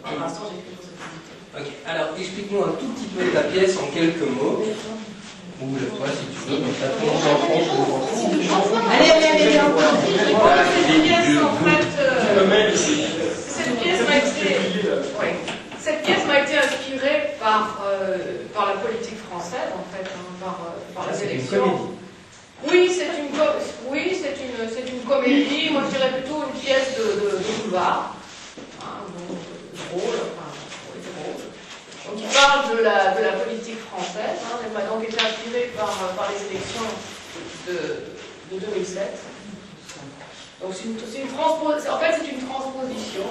Pour l'instant, j'écris pour cette éditeur. Ok, alors explique-nous un tout petit peu ta pièce en quelques mots. Ou je sais pas si tu veux, mais ça commence en France ou en France. Allez, cette pièce, en fait, cette pièce m'a été inspirée par la politique française, en fait, par les élections. Oui, c'est une comédie, moi je dirais plutôt une pièce de boulevard, drôle, donc il parle de la politique française, elle m'a donc été inspirée par les élections de 2007. Donc c'est une transposition,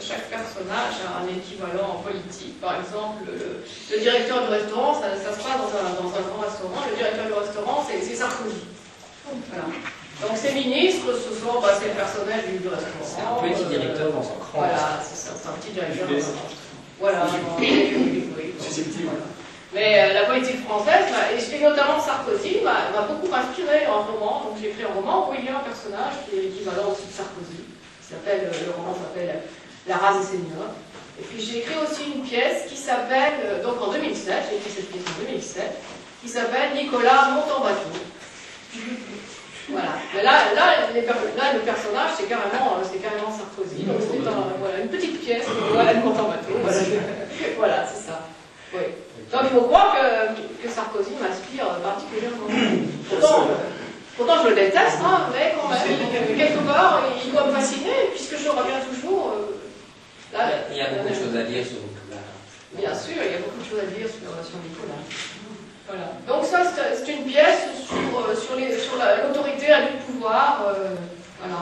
chaque personnage a un équivalent politique. Par exemple, le directeur du restaurant, ça se passe dans un grand restaurant. Le directeur du restaurant, c'est Sarkozy. Voilà. Donc ces ministres, ce sont c'est le personnel du restaurant. C'est un petit directeur dans un grand restaurant. Voilà, c'est un petit directeur dans un restaurant. Voilà. Mais la politique française, et notamment Sarkozy, m'a beaucoup inspiré en roman. Donc j'ai écrit un roman où il y a un personnage qui est l'équivalent aussi de Sarkozy. Le roman s'appelle La race des seigneurs. Et puis j'ai écrit aussi une pièce qui s'appelle, donc en 2007, j'ai écrit cette pièce en 2007, qui s'appelle Nicolas monte en bateau. Voilà. Mais là, le personnage, c'est carrément Sarkozy. Donc c'est une petite pièce, Nicolas monte en bateau. Voilà, c'est ça. Oui. Donc il faut croire que Sarkozy m'inspire particulièrement. Pourtant je le déteste, mais quand même, quelque part, il doit me fasciner, puisque je reviens toujours. Il y a beaucoup de choses à dire sur Nicolas. Bien sûr, il y a beaucoup de choses à dire sur Nicolas. Voilà. Donc ça, c'est une pièce sur l'autorité et le pouvoir. Voilà.